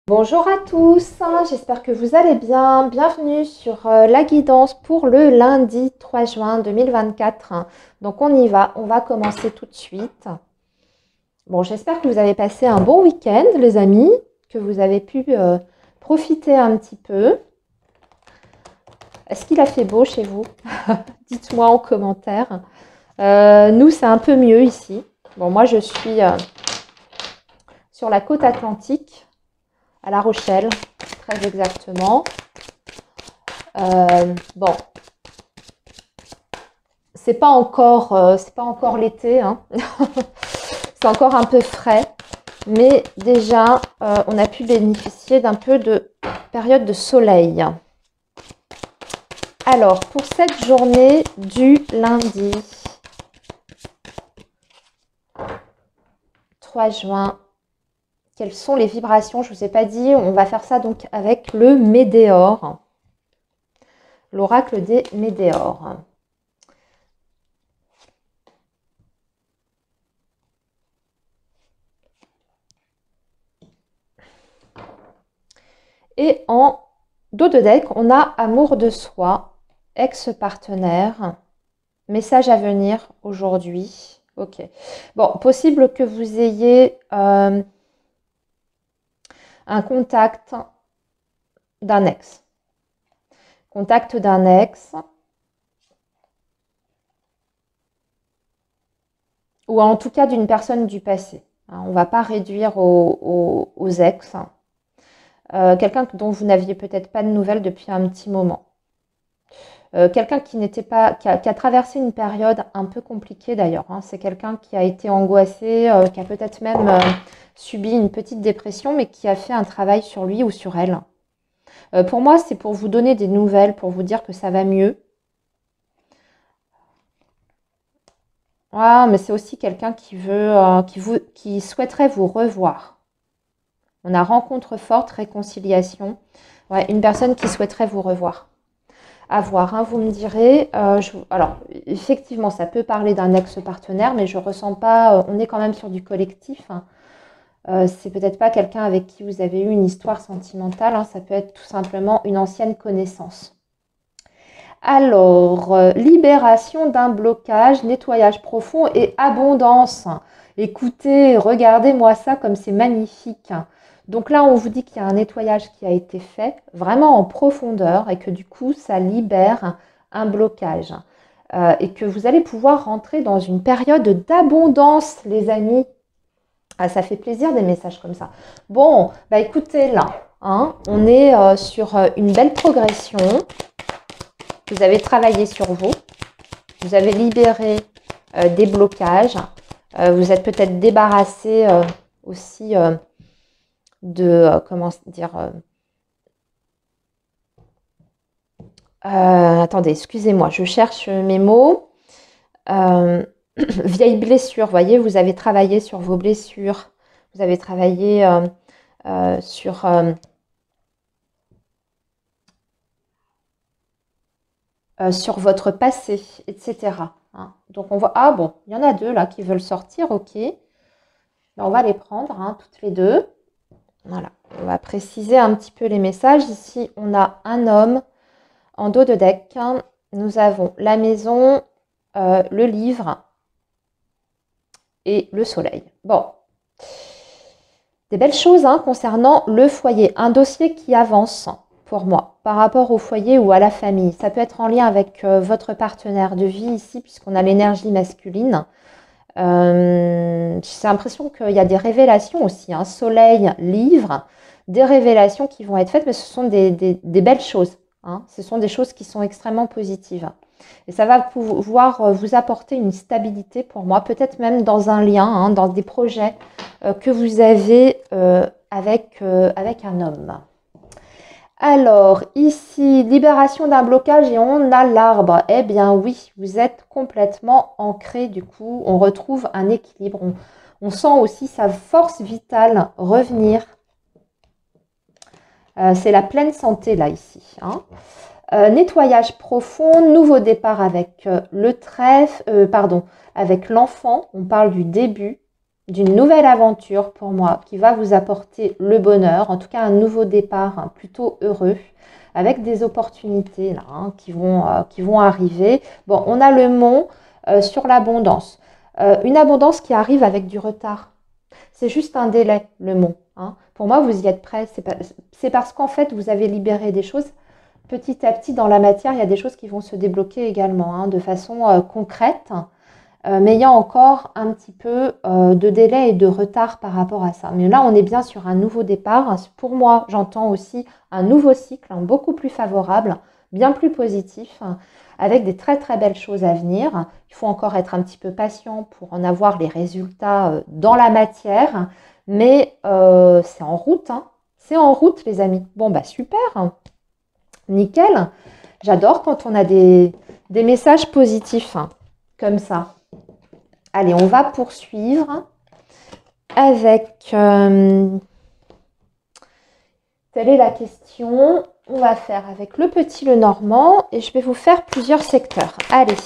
Bonjour à tous, j'espère que vous allez bien. Bienvenue sur la guidance pour le lundi 3 juin 2024. Donc on y va, on va commencer tout de suite. Bon, j'espère que vous avez passé un bon week-end les amis, que vous avez pu profiter un petit peu. Est-ce qu'il a fait beau chez vous? Dites-moi en commentaire. Nous, c'est un peu mieux ici. Bon, moi je suis sur la côte atlantique, à La Rochelle, très exactement. Bon, c'est pas encore l'été, hein. C'est encore un peu frais, mais déjà, on a pu bénéficier d'un peu de période de soleil. Alors, pour cette journée du lundi 3 juin, quelles sont les vibrations? Je ne vous ai pas dit, on va faire ça donc avec le Médéor, l'oracle des Médéors. Et en dos de deck, on a amour de soi, ex-partenaire, message à venir aujourd'hui. Ok. Bon, possible que vous ayez un contact d'un ex. Contact d'un ex. Ou en tout cas d'une personne du passé. On ne va pas réduire aux ex. Quelqu'un dont vous n'aviez peut-être pas de nouvelles depuis un petit moment. Quelqu'un qui a traversé une période un peu compliquée d'ailleurs. C'est quelqu'un qui a été angoissé, qui a peut-être même subi une petite dépression, mais qui a fait un travail sur lui ou sur elle. Pour moi, c'est pour vous donner des nouvelles, pour vous dire que ça va mieux. Ah, mais c'est aussi quelqu'un qui souhaiterait vous revoir. On a rencontre forte, réconciliation. Ouais, une personne qui souhaiterait vous revoir. À voir, hein, vous me direz. Alors, effectivement, ça peut parler d'un ex-partenaire, mais je ressens pas. On est quand même sur du collectif. C'est peut-être pas quelqu'un avec qui vous avez eu une histoire sentimentale. Ça peut être tout simplement une ancienne connaissance. Alors, libération d'un blocage, nettoyage profond et abondance. Écoutez, regardez-moi ça comme c'est magnifique. Donc là, on vous dit qu'il y a un nettoyage qui a été fait vraiment en profondeur et que du coup, ça libère un blocage. Et que vous allez pouvoir rentrer dans une période d'abondance, les amis. Ah, ça fait plaisir des messages comme ça. Bon, bah écoutez là, hein, on est sur une belle progression. Vous avez travaillé sur vous. Vous avez libéré des blocages. Vous êtes peut-être débarrassé aussi comment dire, attendez, excusez-moi, je cherche mes mots. Vieille blessure, voyez, vous avez travaillé sur vos blessures. Vous avez travaillé sur votre passé, etc. Hein. Donc on voit, ah bon, il y en a deux là qui veulent sortir, ok. Ben, on va les prendre, hein, toutes les deux. Voilà, on va préciser un petit peu les messages. Ici, on a un homme en dos de deck. Nous avons la maison, le livre et le soleil. Bon, des belles choses hein, concernant le foyer. Un dossier qui avance pour moi par rapport au foyer ou à la famille. Ça peut être en lien avec votre partenaire de vie ici, puisqu'on a l'énergie masculine. J'ai l'impression qu'il y a des révélations aussi, hein, soleil, livre, des révélations qui vont être faites, mais ce sont des belles choses, hein, ce sont des choses qui sont extrêmement positives. Et ça va pouvoir vous apporter une stabilité pour moi, peut-être même dans un lien, hein, dans des projets que vous avez avec un homme. Alors, ici, libération d'un blocage et on a l'arbre. Eh bien oui, vous êtes complètement ancré, du coup, on retrouve un équilibre. On sent aussi sa force vitale revenir. C'est la pleine santé, là, ici. Hein. Nettoyage profond, nouveau départ avec le trèfle, avec l'enfant. On parle du début. d'une nouvelle aventure pour moi qui va vous apporter le bonheur, en tout cas un nouveau départ plutôt heureux, avec des opportunités là, qui vont arriver. Bon, on a le mont sur l'abondance. Une abondance qui arrive avec du retard. C'est juste un délai, le mont. Pour moi, vous y êtes prêts. C'est parce qu'en fait, vous avez libéré des choses. Petit à petit, dans la matière, il y a des choses qui vont se débloquer également, de façon concrète. Mais il y a encore un petit peu de délai et de retard par rapport à ça. Mais là, on est bien sur un nouveau départ. Pour moi, j'entends aussi un nouveau cycle, beaucoup plus favorable, bien plus positif, avec des très très belles choses à venir. Il faut encore être un petit peu patient pour en avoir les résultats dans la matière. Mais c'est en route, c'est en route les amis. Bon bah super, nickel. J'adore quand on a des messages positifs comme ça. Allez, on va poursuivre avec... telle est la question. On va faire avec le petit, le normand. Et je vais vous faire plusieurs secteurs. Allez.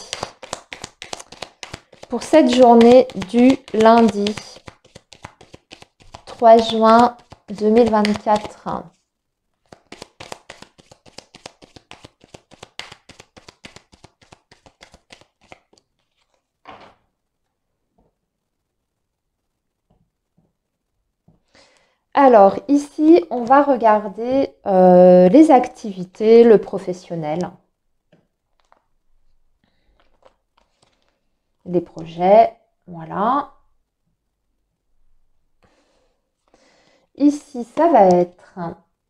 Pour cette journée du lundi 3 juin 2024. Alors ici, on va regarder les activités, le professionnel, les projets, voilà. Ici, ça va être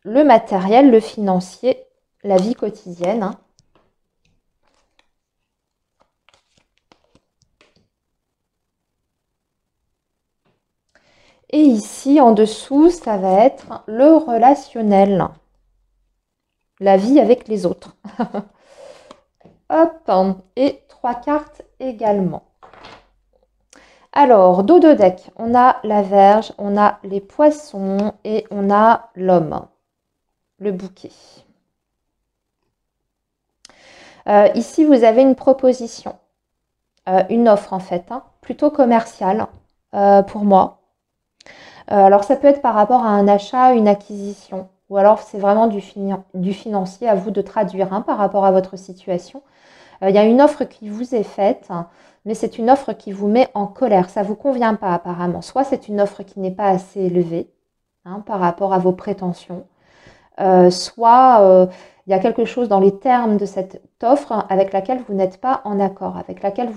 le matériel, le financier, la vie quotidienne. Et ici, en dessous, ça va être le relationnel, la vie avec les autres. Hop, et 3 cartes également. Alors, dos de deck, on a la Vierge, on a les poissons et on a l'homme, le bouquet. Ici, vous avez une proposition, une offre en fait, plutôt commerciale pour moi. Alors, ça peut être par rapport à un achat, une acquisition, ou alors c'est vraiment du financier, à vous de traduire par rapport à votre situation. Il y a une offre qui vous est faite, mais c'est une offre qui vous met en colère. Ça ne vous convient pas apparemment. Soit c'est une offre qui n'est pas assez élevée par rapport à vos prétentions, soit il y a quelque chose dans les termes de cette offre avec laquelle vous n'êtes pas en accord, avec laquelle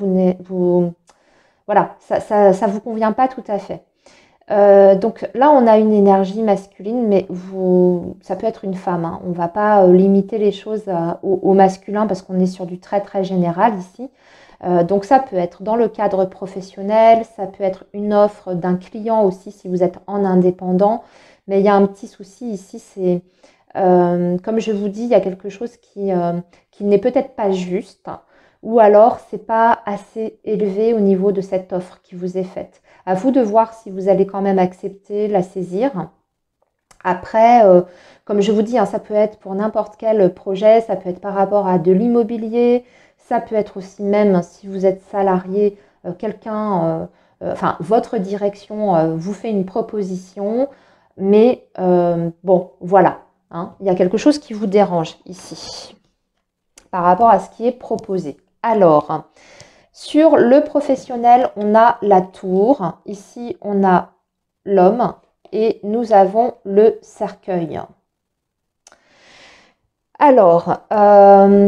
voilà, ça vous convient pas tout à fait. Donc là, on a une énergie masculine, mais ça peut être une femme. On ne va pas limiter les choses au masculin parce qu'on est sur du très très général ici. Donc ça peut être dans le cadre professionnel, ça peut être une offre d'un client aussi si vous êtes en indépendant. Mais il y a un petit souci ici, c'est comme je vous dis, il y a quelque chose qui n'est peut-être pas juste, ou alors c'est pas assez élevé au niveau de cette offre qui vous est faite. À vous de voir si vous allez quand même accepter, la saisir. Après, comme je vous dis, ça peut être pour n'importe quel projet, ça peut être par rapport à de l'immobilier, ça peut être aussi même si vous êtes salarié, quelqu'un, enfin votre direction vous fait une proposition, mais bon, voilà, il y a quelque chose qui vous dérange ici par rapport à ce qui est proposé. Alors, sur le professionnel, on a la tour. Ici, on a l'homme et nous avons le cercueil. Alors,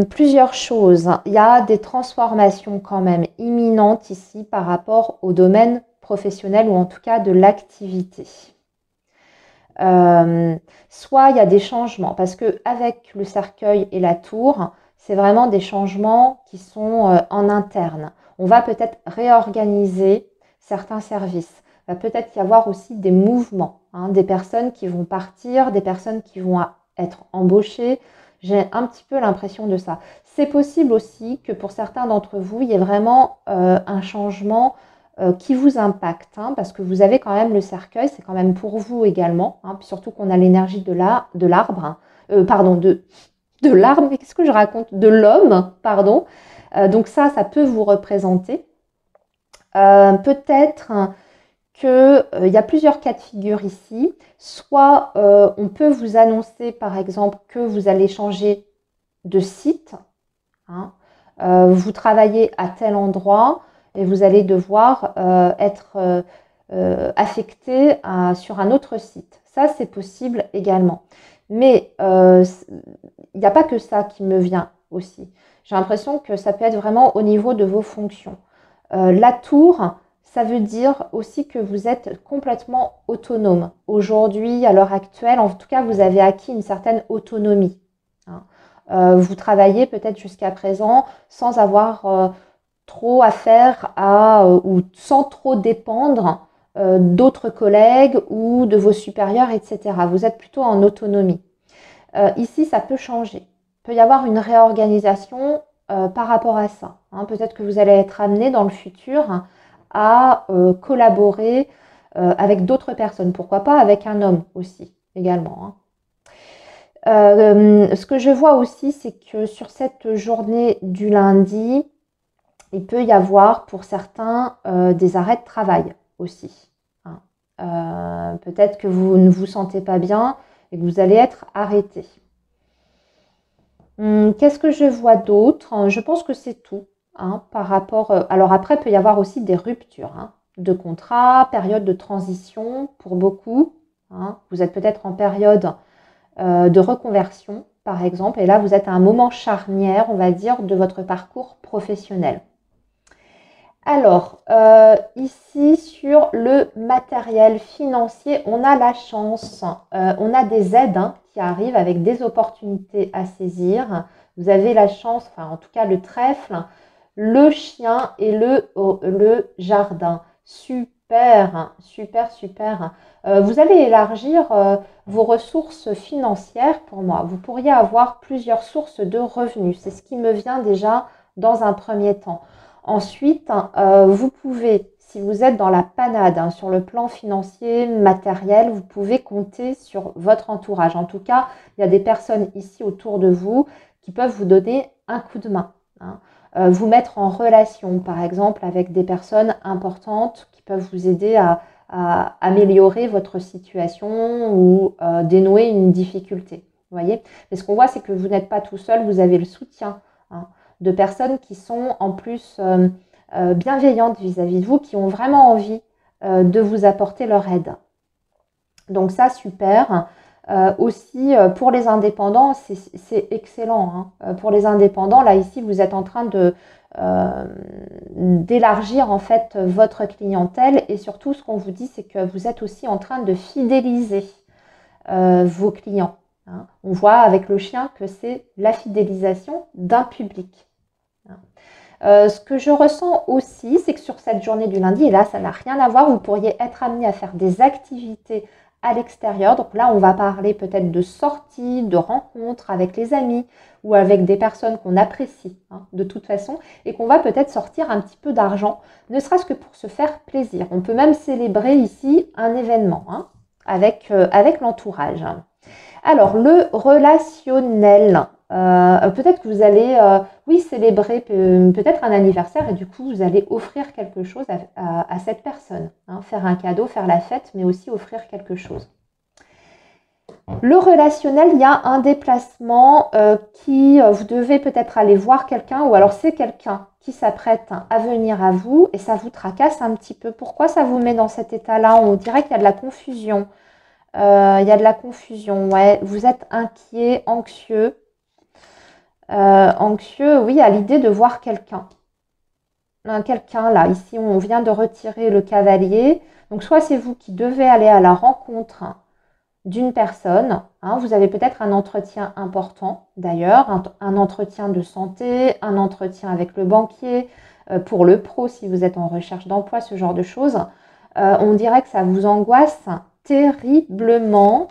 plusieurs choses. Il y a des transformations quand même imminentes ici par rapport au domaine professionnel ou en tout cas de l'activité. Soit il y a des changements parce qu'avec le cercueil et la tour, c'est vraiment des changements qui sont en interne. On va peut-être réorganiser certains services. Il va peut-être y avoir aussi des mouvements, des personnes qui vont partir, des personnes qui vont être embauchées. J'ai un petit peu l'impression de ça. C'est possible aussi que pour certains d'entre vous, il y ait vraiment un changement qui vous impacte, parce que vous avez quand même le cercueil, c'est quand même pour vous également, puis surtout qu'on a l'énergie de l'arbre, pardon, de l'arbre, mais qu'est-ce que je raconte? De l'homme, pardon. Donc ça peut vous représenter. Peut-être qu'il y a plusieurs cas de figure ici. Soit on peut vous annoncer par exemple que vous allez changer de site. Hein. Vous travaillez à tel endroit et vous allez devoir être affecté sur un autre site. Ça, c'est possible également. Mais il n'y a pas que ça qui me vient aussi. J'ai l'impression que ça peut être vraiment au niveau de vos fonctions. La tour, ça veut dire aussi que vous êtes complètement autonome. Aujourd'hui, à l'heure actuelle, en tout cas, vous avez acquis une certaine autonomie. Hein. Vous travaillez peut-être jusqu'à présent sans avoir trop à faire ou sans trop dépendre d'autres collègues ou de vos supérieurs, etc. Vous êtes plutôt en autonomie. Ici, ça peut changer. Il peut y avoir une réorganisation par rapport à ça. Hein. Peut-être que vous allez être amené dans le futur à collaborer avec d'autres personnes. Pourquoi pas avec un homme aussi, également. Hein. Ce que je vois aussi, c'est que sur cette journée du lundi, il peut y avoir pour certains des arrêts de travail aussi. Hein. Peut-être que vous ne vous sentez pas bien et que vous allez être arrêté. Qu'est-ce que je vois d'autre? Je pense que c'est tout. Hein, par rapport. Alors après, il peut y avoir aussi des ruptures hein, de contrat, période de transition pour beaucoup. Hein. Vous êtes peut-être en période de reconversion, par exemple, et là, vous êtes à un moment charnière, on va dire, de votre parcours professionnel. Alors, ici, sur le matériel financier, on a la chance, on a des aides hein, qui arrivent avec des opportunités à saisir. Vous avez la chance, enfin en tout cas le trèfle, le chien et le jardin. Super, super, super. Vous allez élargir vos ressources financières pour moi. Vous pourriez avoir plusieurs sources de revenus. C'est ce qui me vient déjà dans un premier temps. Ensuite, vous pouvez, si vous êtes dans la panade hein, sur le plan financier, matériel, vous pouvez compter sur votre entourage. En tout cas, il y a des personnes ici autour de vous qui peuvent vous donner un coup de main. Hein. Vous mettre en relation, par exemple, avec des personnes importantes qui peuvent vous aider à améliorer votre situation ou dénouer une difficulté. Vous voyez ? Mais ce qu'on voit, c'est que vous n'êtes pas tout seul, vous avez le soutien. Hein, de personnes qui sont en plus bienveillantes vis-à-vis de vous, qui ont vraiment envie de vous apporter leur aide. Donc ça, super. Aussi, pour les indépendants, c'est excellent. Hein. Pour les indépendants, là, ici, vous êtes en train d'élargir en fait votre clientèle et surtout, ce qu'on vous dit, c'est que vous êtes aussi en train de fidéliser vos clients. Hein. On voit avec le chien que c'est la fidélisation d'un public. Ce que je ressens aussi, c'est que sur cette journée du lundi, et là ça n'a rien à voir, vous pourriez être amené à faire des activités à l'extérieur. Donc là, on va parler peut-être de sorties, de rencontres avec les amis ou avec des personnes qu'on apprécie hein, de toute façon et qu'on va peut-être sortir un petit peu d'argent, ne serait-ce que pour se faire plaisir. On peut même célébrer ici un événement hein, avec l'entourage. Alors, le relationnel. Peut-être que vous allez, oui, célébrer peut-être un anniversaire et du coup, vous allez offrir quelque chose à cette personne. Hein, faire un cadeau, faire la fête, mais aussi offrir quelque chose. Le relationnel, il y a un déplacement vous devez peut-être aller voir quelqu'un ou alors c'est quelqu'un qui s'apprête à venir à vous et ça vous tracasse un petit peu. Pourquoi ça vous met dans cet état-là? On dirait qu'il y a de la confusion. Il y a de la confusion, ouais. Vous êtes inquiet, anxieux. Anxieux, oui, à l'idée de voir quelqu'un. Quelqu'un là, ici on vient de retirer le cavalier. Donc soit c'est vous qui devez aller à la rencontre d'une personne. Hein, vous avez peut-être un entretien important d'ailleurs, un entretien de santé, un entretien avec le banquier, pour le pro si vous êtes en recherche d'emploi, ce genre de choses. On dirait que ça vous angoisse terriblement.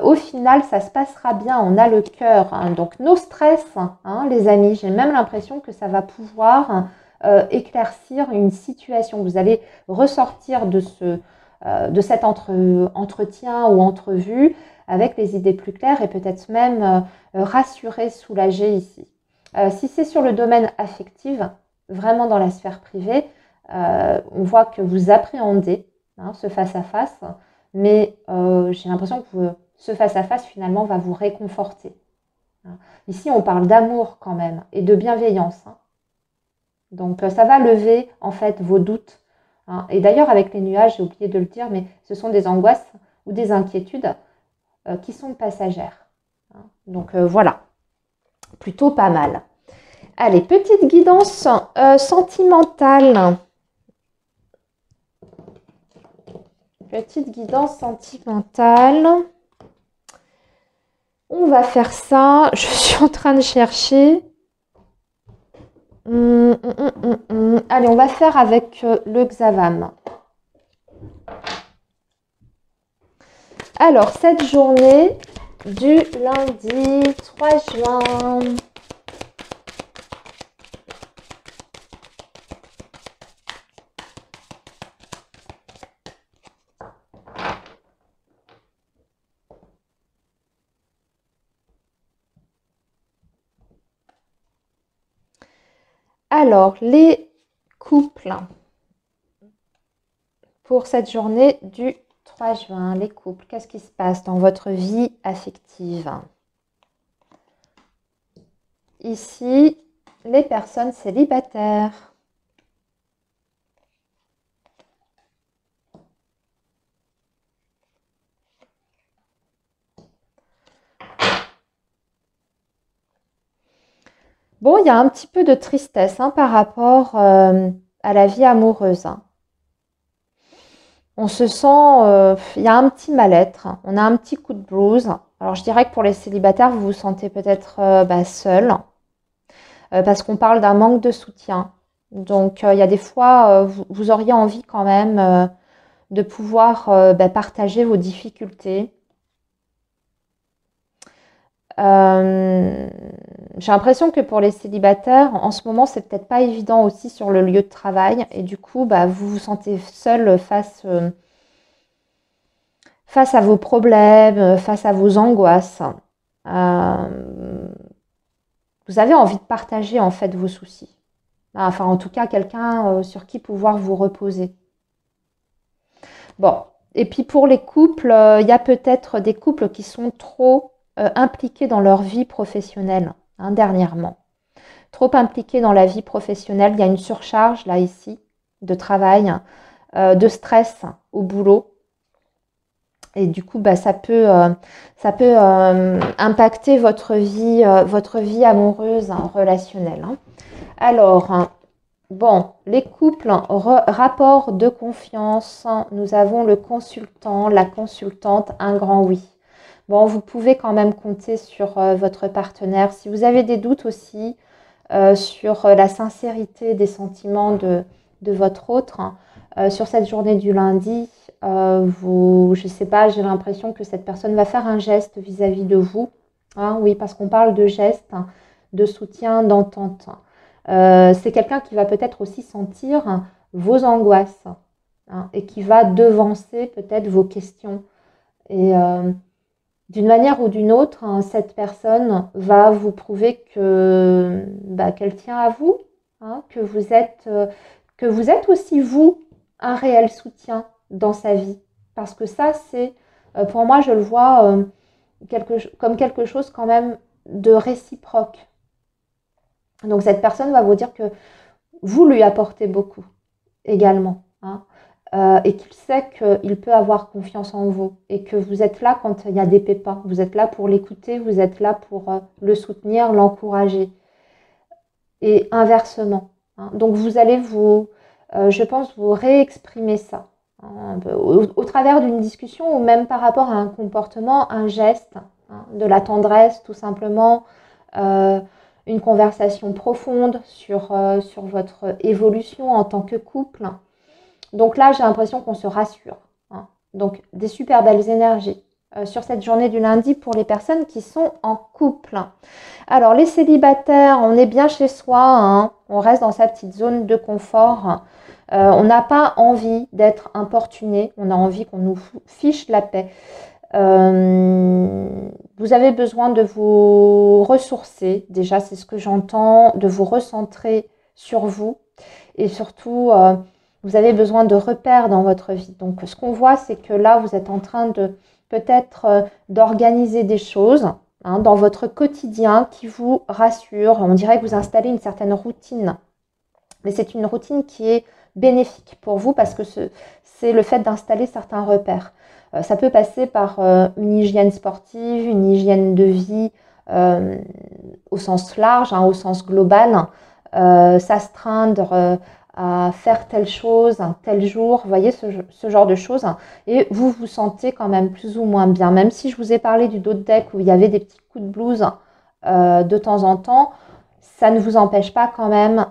Au final, ça se passera bien. On a le cœur. Hein, donc, no stress, hein, les amis. J'ai même l'impression que ça va pouvoir éclaircir une situation. Vous allez ressortir de cet entretien ou entrevue avec les idées plus claires et peut-être même rassuré, soulagé ici. Si c'est sur le domaine affectif, vraiment dans la sphère privée, on voit que vous appréhendez. hein, ce face-à-face, mais j'ai l'impression que ce face-à-face finalement va vous réconforter. Hein. Ici, on parle d'amour quand même et de bienveillance. Hein. Donc, ça va lever en fait vos doutes. Hein. Et d'ailleurs, avec les nuages, j'ai oublié de le dire, mais ce sont des angoisses ou des inquiétudes qui sont passagères. Hein. Donc, voilà, plutôt pas mal. Allez, petite guidance sentimentale. Petite guidance sentimentale. On va faire ça. Je suis en train de chercher. Allez, on va faire avec le Xavam. Alors, cette journée du lundi 3 juin. Alors, les couples pour cette journée du 3 juin, les couples, qu'est-ce qui se passe dans votre vie affective? Ici, les personnes célibataires. Bon, il y a un petit peu de tristesse hein, par rapport à la vie amoureuse. Hein. On se sent, il y a un petit mal-être, on a un petit coup de blues. Alors, je dirais que pour les célibataires, vous vous sentez peut-être seul, parce qu'on parle d'un manque de soutien. Donc, il y a des fois, vous auriez envie quand même de pouvoir partager vos difficultés. J'ai l'impression que pour les célibataires, en ce moment, c'est peut-être pas évident aussi sur le lieu de travail. Et du coup, vous vous sentez seul face à vos problèmes, face à vos angoisses. Vous avez envie de partager en fait vos soucis. Enfin, en tout cas, quelqu'un sur qui pouvoir vous reposer. Bon, et puis pour les couples, il y a peut-être des couples qui sont trop impliqués dans leur vie professionnelle, hein, dernièrement. Trop impliqués dans la vie professionnelle, il y a une surcharge là ici de travail, de stress au boulot. Et du coup, ça peut impacter votre vie amoureuse, hein, relationnelle. Hein. Alors, bon, les couples, rapport de confiance, nous avons le consultant, la consultante, un grand oui. Bon, vous pouvez quand même compter sur votre partenaire. Si vous avez des doutes aussi sur la sincérité des sentiments de votre autre, sur cette journée du lundi, je ne sais pas, j'ai l'impression que cette personne va faire un geste vis-à-vis de vous. Hein, oui, parce qu'on parle de geste, de soutien, d'entente. C'est quelqu'un qui va peut-être aussi sentir vos angoisses hein, et qui va devancer peut-être vos questions. Et d'une manière ou d'une autre, hein, cette personne va vous prouver que qu'elle tient à vous, hein, que vous êtes aussi vous un réel soutien dans sa vie. Parce que ça, c'est pour moi, je le vois comme quelque chose quand même de réciproque. Donc cette personne va vous dire que vous lui apportez beaucoup également. Hein, et qu'il sait qu'il peut avoir confiance en vous et que vous êtes là quand il y a des pépins. Vous êtes là pour l'écouter, vous êtes là pour le soutenir, l'encourager. Et inversement. Hein. Donc vous allez je pense, vous réexprimer ça. Hein, au travers d'une discussion ou même par rapport à un comportement, un geste, hein, de la tendresse tout simplement, une conversation profonde sur votre évolution en tant que couple. Donc là, j'ai l'impression qu'on se rassure. Hein. Donc, des super belles énergies sur cette journée du lundi pour les personnes qui sont en couple. Alors, les célibataires, on est bien chez soi. Hein. On reste dans sa petite zone de confort. On n'a pas envie d'être importuné. On a envie qu'on nous fiche la paix. Vous avez besoin de vous ressourcer. Déjà, c'est ce que j'entends. De vous recentrer sur vous. Et surtout Vous avez besoin de repères dans votre vie. Donc, ce qu'on voit, c'est que là, vous êtes en train de peut-être d'organiser des choses dans votre quotidien qui vous rassurent. On dirait que vous installez une certaine routine. Mais c'est une routine qui est bénéfique pour vous parce que c'est le fait d'installer certains repères. Ça peut passer par une hygiène sportive, une hygiène de vie au sens large, au sens global, s'astreindre à faire telle chose, un tel jour, vous voyez ce genre de choses. Et vous vous sentez quand même plus ou moins bien. Même si je vous ai parlé du dos de deck où il y avait des petits coups de blues de temps en temps, ça ne vous empêche pas quand même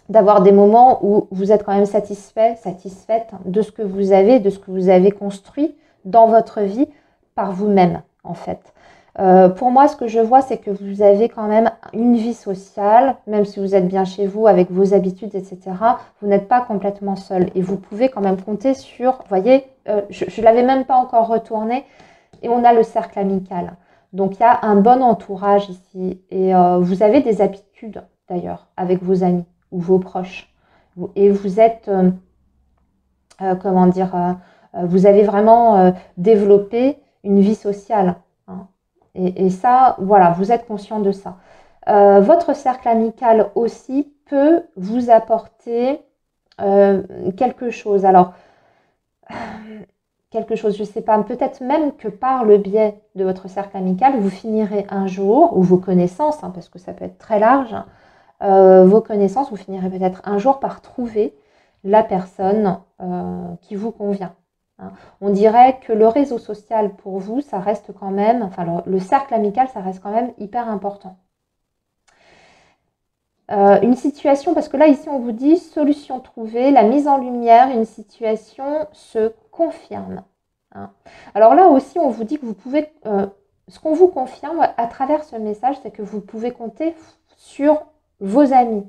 d'avoir des moments où vous êtes quand même satisfaite de ce que vous avez, de ce que vous avez construit dans votre vie par vous-même, en fait. Pour moi, ce que je vois, c'est que vous avez quand même une vie sociale, même si vous êtes bien chez vous, avec vos habitudes, etc. Vous n'êtes pas complètement seul. Et vous pouvez quand même compter sur, vous voyez, je ne l'avais même pas encore retourné, et on a le cercle amical. Donc, il y a un bon entourage ici. Et vous avez des habitudes, d'ailleurs, avec vos amis ou vos proches. Et vous êtes, comment dire, vous avez vraiment développé une vie sociale. Et ça, voilà, vous êtes conscient de ça. Votre cercle amical aussi peut vous apporter quelque chose. Alors, quelque chose, je ne sais pas, peut-être même que par le biais de votre cercle amical, vous finirez un jour, ou vos connaissances, parce que ça peut être très large, vos connaissances, vous finirez peut-être un jour par trouver la personne qui vous convient. On dirait que le réseau social pour vous, ça reste quand même, enfin le cercle amical, ça reste quand même hyper important. Une situation, parce que là ici on vous dit solution trouvée, la mise en lumière, une situation se confirme. Alors là aussi on vous dit que vous pouvez, ce qu'on vous confirme à travers ce message, c'est que vous pouvez compter sur vos amis,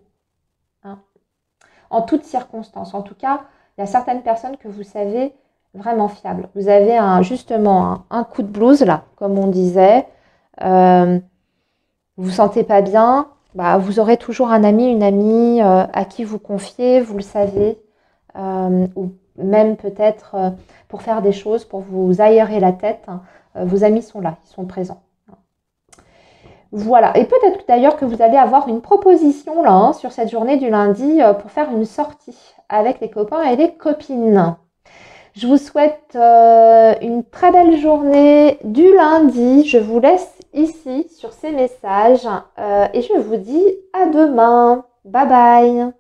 en toutes circonstances. En tout cas, il y a certaines personnes que vous savez vraiment fiables. Vous avez justement un coup de blues là, comme on disait, vous vous sentez pas bien, vous aurez toujours un ami, une amie à qui vous confiez, vous le savez, ou même peut-être pour faire des choses, pour vous aérer la tête, vos amis sont là, ils sont présents. Voilà, et peut-être d'ailleurs que vous allez avoir une proposition là, sur cette journée du lundi pour faire une sortie avec les copains et les copines. Je vous souhaite une très belle journée du lundi. Je vous laisse ici sur ces messages et je vous dis à demain. Bye bye.